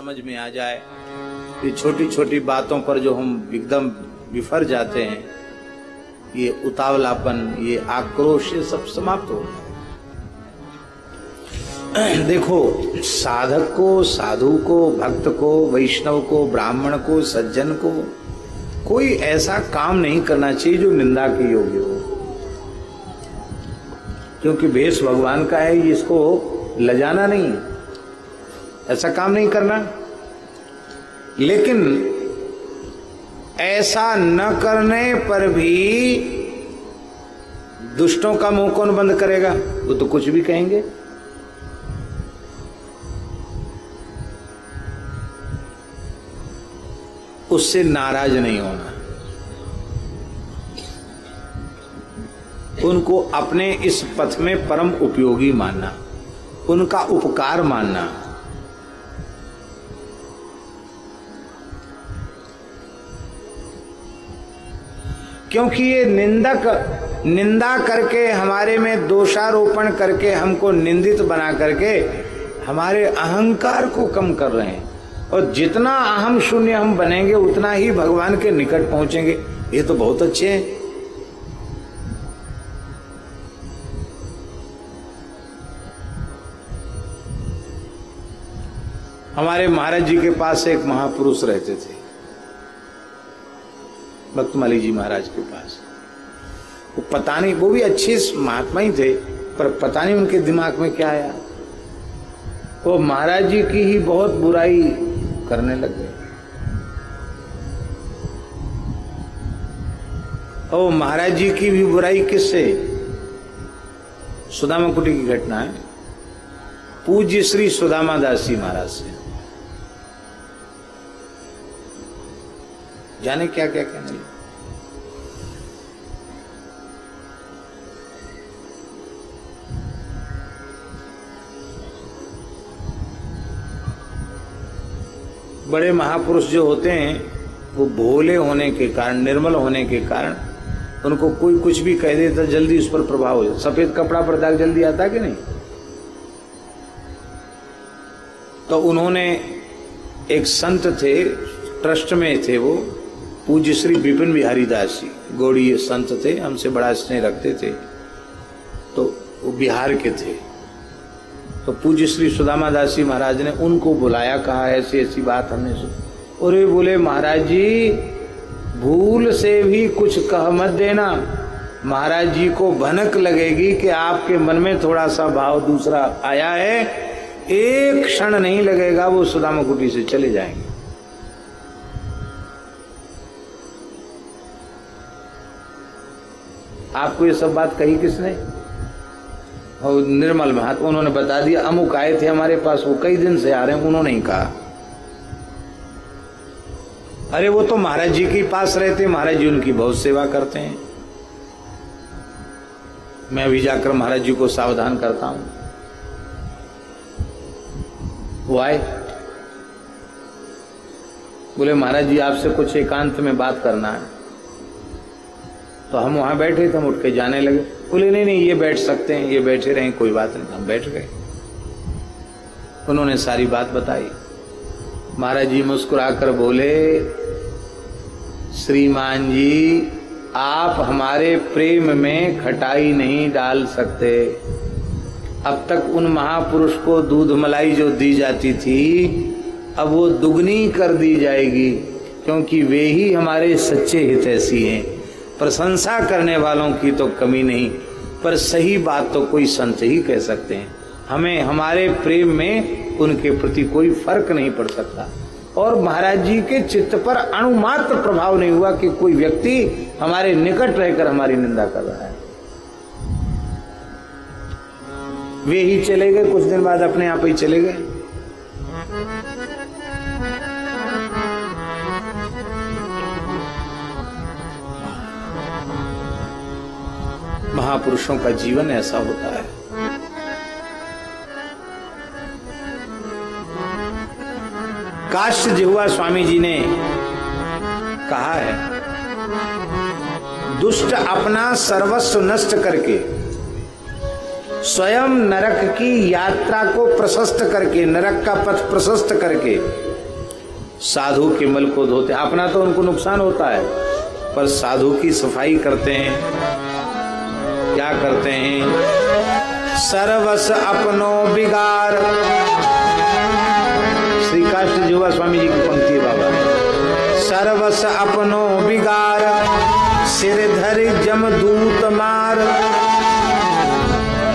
समझ में आ जाए। ये छोटी छोटी बातों पर जो हम एकदम बिफर जाते हैं, ये उतावलापन, ये आक्रोश, ये सब समाप्त हो। देखो, साधक को, साधु को, भक्त को, वैष्णव को, ब्राह्मण को, सज्जन को कोई ऐसा काम नहीं करना चाहिए जो निंदा के योग्य हो, क्योंकि भेष भगवान का है, इसको लजाना नहीं, ऐसा काम नहीं करना। लेकिन ऐसा न करने पर भी दुष्टों का मुंह कौन बंद करेगा? वो तो कुछ भी कहेंगे। उससे नाराज नहीं होना, उनको अपने इस पथ में परम उपयोगी मानना, उनका उपकार मानना। क्योंकि ये निंदा करके, हमारे में दोषारोपण करके, हमको निंदित बना करके हमारे अहंकार को कम कर रहे हैं। और जितना अहम शून्य हम बनेंगे उतना ही भगवान के निकट पहुंचेंगे। ये तो बहुत अच्छे हैं। हमारे महाराज जी के पास एक महापुरुष रहते थे, भक्तमाली जी महाराज के पास। वो पता नहीं, वो भी अच्छे महात्मा ही थे, पर पता नहीं उनके दिमाग में क्या आया, वो महाराज जी की ही बहुत बुराई करने लग गए। और महाराज जी की भी बुराई किससे? सुदामा कुटी की घटना है, पूज्य श्री सुदामा दास जी महाराज से। जाने क्या क्या कहने लगे। बड़े महापुरुष जो होते हैं, वो भोले होने के कारण, निर्मल होने के कारण, उनको कोई कुछ भी कह देता जल्दी उस पर प्रभाव हो जाता। सफेद कपड़ा पर दाग जल्दी आता कि नहीं? तो उन्होंने, एक संत थे, ट्रस्ट में थे वो, पूज्य श्री विपिन बिहारी दास जी, गौड़ीय संत थे, हमसे बड़ा स्नेह रखते थे। तो वो बिहार के थे। तो पूज्य श्री सुदामा दास जी महाराज ने उनको बुलाया, कहा ऐसी ऐसी बात हमने सुनी। और ये बोले, महाराज जी भूल से भी कुछ कह मत देना, महाराज जी को भनक लगेगी कि आपके मन में थोड़ा सा भाव दूसरा आया है, एक क्षण नहीं लगेगा, वो सुदामा कुटी से चले जाएंगे। आपको ये सब बात कही किसने? और निर्मल महात्मा, उन्होंने बता दिया, अमुक आए थे हमारे पास, वो कई दिन से आ रहे हैं, उन्होंने ही कहा। अरे वो तो महाराज जी के पास रहते, महाराज जी उनकी बहुत सेवा करते हैं। मैं भी जाकर महाराज जी को सावधान करता हूं। वो आए, बोले महाराज जी आपसे कुछ एकांत में बात करना है। तो हम वहां बैठे थे, हम उठ के जाने लगे। बोले नहीं नहीं, ये बैठ सकते हैं, ये बैठे रहें, कोई बात नहीं। हम बैठ गए। उन्होंने सारी बात बताई। महाराज जी मुस्कुराकर बोले, श्रीमान जी आप हमारे प्रेम में खटाई नहीं डाल सकते। अब तक उन महापुरुष को दूध मलाई जो दी जाती थी, अब वो दुगनी कर दी जाएगी, क्योंकि वे ही हमारे सच्चे हितैषी हैं। प्रशंसा करने वालों की तो कमी नहीं, पर सही बात तो कोई संत ही कह सकते हैं। हमें हमारे प्रेम में उनके प्रति कोई फर्क नहीं पड़ सकता। और महाराज जी के चित्त पर अणुमात्र प्रभाव नहीं हुआ कि कोई व्यक्ति हमारे निकट रहकर हमारी निंदा कर रहा है। वे ही चले गए, कुछ दिन बाद अपने आप ही चले गए। महापुरुषों का जीवन ऐसा होता है। काष्ठ जिह्वा स्वामी जी ने कहा है, दुष्ट अपना सर्वस्व नष्ट करके, स्वयं नरक की यात्रा को प्रशस्त करके, नरक का पथ प्रशस्त करके साधु के मल को धोते, अपना तो उनको नुकसान होता है, पर साधु की सफाई करते हैं। क्या करते हैं? सर्वस अपनो बिगार, श्री काष्ट जुवा स्वामी जी की पंक्ति है बाबा। सर्वस अपनो बिगार, सिर धरि जमदूत मार।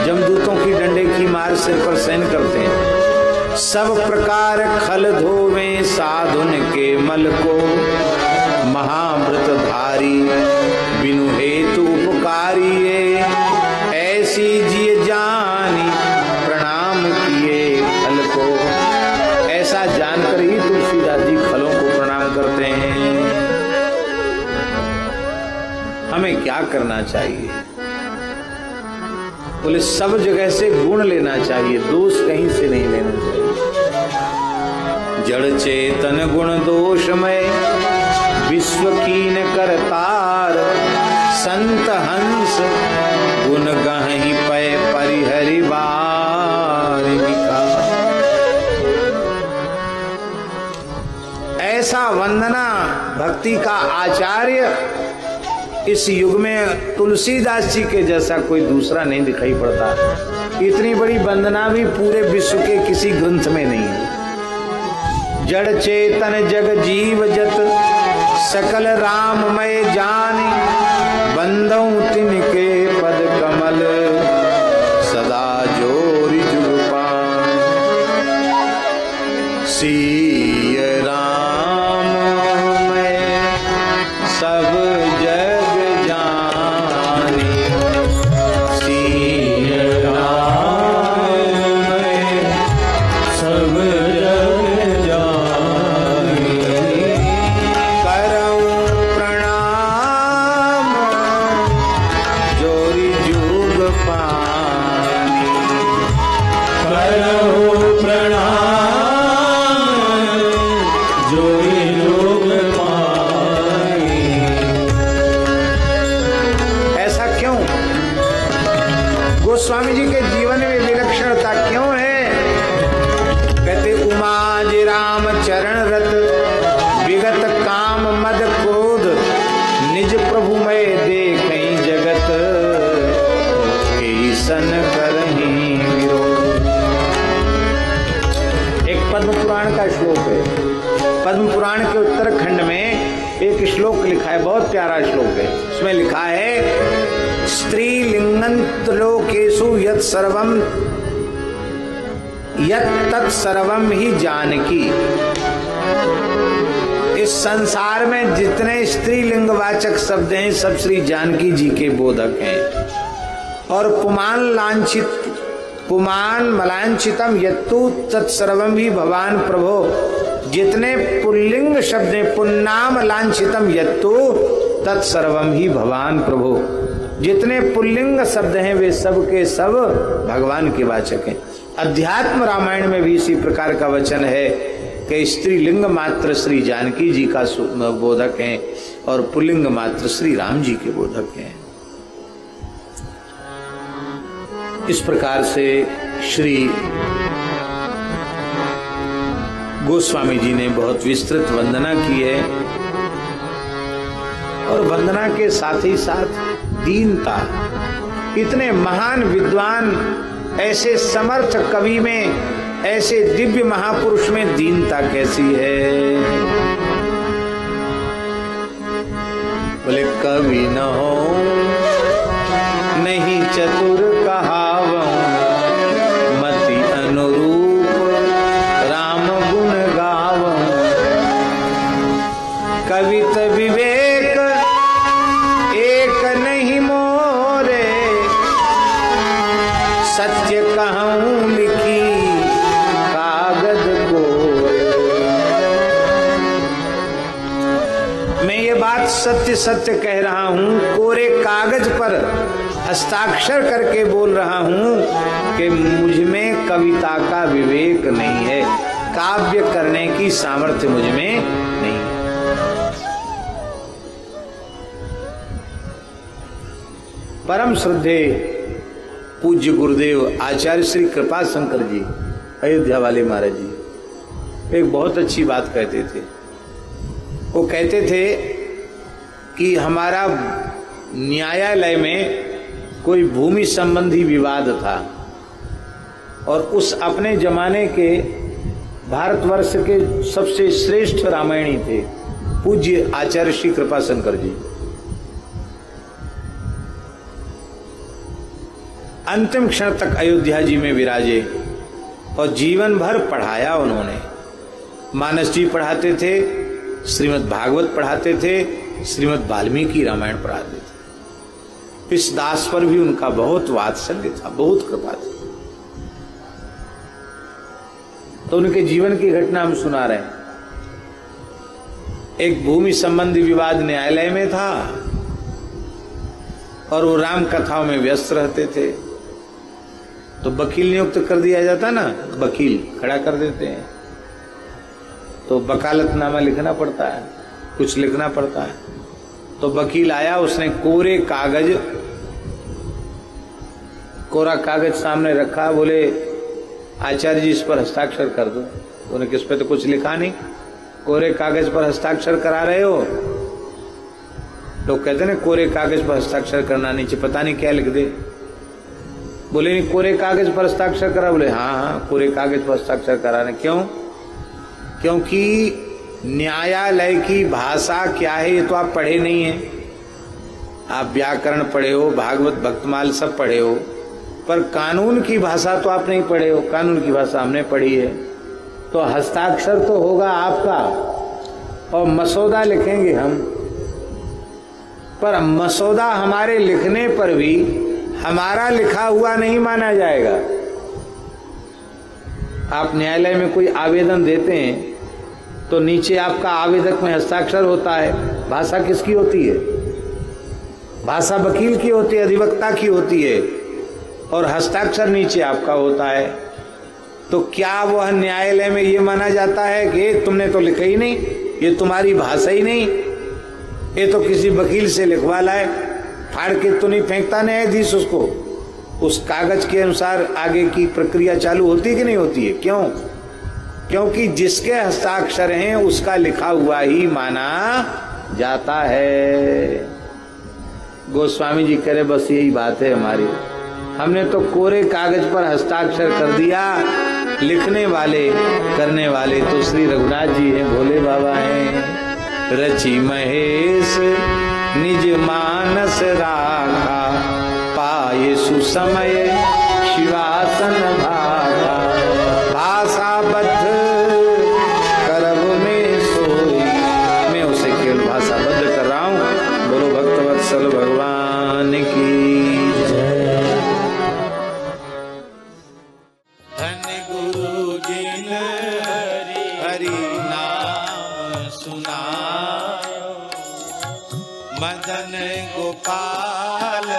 जमदूतों की डंडे की मार सिर पर सहन करते हैं। सब प्रकार खल धोवे साधुन के मल को, महामृत धारी बिनु हेतु उपकारी। ऐसी जिय जानी प्रणाम किए खल को। ऐसा जानकर ही तुलसीदास जी खलों को प्रणाम करते हैं। हमें क्या करना चाहिए? बोले सब जगह से गुण लेना चाहिए, दोष कहीं से नहीं लेना चाहिए। जड़ चेतन गुण दोषमय, विश्व कीन करतार। संत हंस गुण गहि पय परिहरि बारिका। ऐसा वंदना भक्ति का आचार्य इस युग में तुलसीदास जी के जैसा कोई दूसरा नहीं दिखाई पड़ता। इतनी बड़ी वंदना भी पूरे विश्व के किसी ग्रंथ में नहीं है। जड़ चेतन जग जीव जत, सकल राममय जानि। बंदौ तिनके पद कमल, सदा जोरि जुग पान। सिय राम मैं सब जग स्वामी जी के जीवन में विलक्षणता क्यों है? कहते उमाज राम चरण रत, विगत काम मद क्रोध। निज प्रभु में देखई जगत, ईसन करहीं विरोध। एक पद्म पुराण का श्लोक है। पद्म पुराण के उत्तरखंड में एक श्लोक लिखा है, बहुत प्यारा श्लोक है। उसमें लिखा है स्त्रीलिंगंत लोकेषु यत् सर्वम यत् तत् सर्वम ही जानकी। इस संसार में जितने स्त्रीलिंग वाचक शब्द हैं सब श्री जानकी जी के बोधक हैं। और पुमान मलांचितम यत्तु तत्सर्वम ही भवान प्रभो। जितने पुल्लिंग शब्द हैं, पुन्नाम लांछितम यत्तु तत्सर्वम ही भवान प्रभो। जितने पुल्लिंग शब्द हैं वे सब के सब भगवान के वाचक हैं। अध्यात्म रामायण में भी इसी प्रकार का वचन है कि स्त्रीलिंग मात्र श्री जानकी जी का बोधक हैं और पुल्लिंग मात्र श्री राम जी के बोधक हैं। इस प्रकार से श्री गोस्वामी जी ने बहुत विस्तृत वंदना की है और वंदना के साथ ही साथ दीनता। इतने महान विद्वान, ऐसे समर्थ कवि में, ऐसे दिव्य महापुरुष में दीनता कैसी है? बोले कवि न हो नहीं चतुर कहावं, मति अनुरूप राम गुण गावं। कवित विवेक एक नहीं मोरे, सत्य कहूं लिखी कागज को। मैं ये बात सत्य सत्य कह रहा हूं, कोरे कागज पर हस्ताक्षर करके बोल रहा हूं कि मुझ में कविता का विवेक नहीं है, काव्य करने की सामर्थ्य मुझ में नहीं है। परम श्रद्धे पूज्य गुरुदेव आचार्य श्री कृपा शंकर जी, अयोध्या वाले महाराज जी, एक बहुत अच्छी बात कहते थे। वो कहते थे कि हमारा न्यायालय में कोई भूमि संबंधी विवाद था और उस अपने जमाने के भारतवर्ष के सबसे श्रेष्ठ रामायणी थे पूज्य आचार्य श्री कृपाशंकर जी। अंतिम क्षण तक अयोध्या जी में विराजे और जीवन भर पढ़ाया उन्होंने। मानस जी पढ़ाते थे, श्रीमद् भागवत पढ़ाते थे, श्रीमद् वाल्मीकि रामायण पढ़ाते थे। इस दास पर भी उनका बहुत वात्सल्य था, बहुत कृपा थी। तो उनके जीवन की घटना हम सुना रहे हैं। एक भूमि संबंधी विवाद न्यायालय में था और वो राम कथाओं में व्यस्त रहते थे। तो वकील नियुक्त कर दिया जाता ना, वकील खड़ा कर देते हैं, तो वकालतनामा लिखना पड़ता है, कुछ लिखना पड़ता है। तो वकील आया, उसने कोरा कागज सामने रखा, बोले आचार्य जी इस पर हस्ताक्षर कर दो। उन्होंने किस पे तो कुछ लिखा नहीं, कोरे कागज पर हस्ताक्षर करा रहे हो। लोग कहते ना कोरे कागज पर हस्ताक्षर करना, नीचे पता नहीं क्या लिख दे। बोले नहीं कोरे कागज पर हस्ताक्षर करा, बोले हाँ कोरे कागज पर हस्ताक्षर करा रहे। क्यों? क्योंकि न्यायालय की भाषा क्या है ये तो आप पढ़े नहीं है। आप व्याकरण पढ़े हो, भागवत भक्तमाल सब पढ़े हो, पर कानून की भाषा तो आप नहीं पढ़े हो। कानून की भाषा हमने पढ़ी है। तो हस्ताक्षर तो होगा आपका और मसौदा लिखेंगे हम, पर मसौदा हमारे लिखने पर भी हमारा लिखा हुआ नहीं माना जाएगा। आप न्यायालय में कोई आवेदन देते हैं तो नीचे आपका आवेदक में हस्ताक्षर होता है। भाषा किसकी होती है? भाषा वकील की होती है, अधिवक्ता की होती है, और हस्ताक्षर नीचे आपका होता है। तो क्या वह न्यायालय में ये माना जाता है कि तुमने तो लिखा ही नहीं, ये तुम्हारी भाषा ही नहीं, ये तो किसी वकील से लिखवा लाए, फाड़ के तो नहीं फेंकता न्यायाधीश उसको। उस कागज के अनुसार आगे की प्रक्रिया चालू होती कि नहीं होती है? क्यों? क्योंकि जिसके हस्ताक्षर हैं उसका लिखा हुआ ही माना जाता है। गोस्वामी जी कह रहे बस यही बात है हमारी। हमने तो कोरे कागज पर हस्ताक्षर कर दिया, लिखने वाले करने वाले तो श्री रघुनाथ जी हैं, भोले बाबा हैं। रचि महेश निज मानस राखा, पाये सुसमय शिवासन भागा। भाषाबद्ध करब में सोई, मैं उसे केवल भाषाबद्ध कर रहा हूँ। बोलो भक्तवत्सल भगवान की जय। धन गुरु जिन हरि नाम सुनायो, मदन गोपाल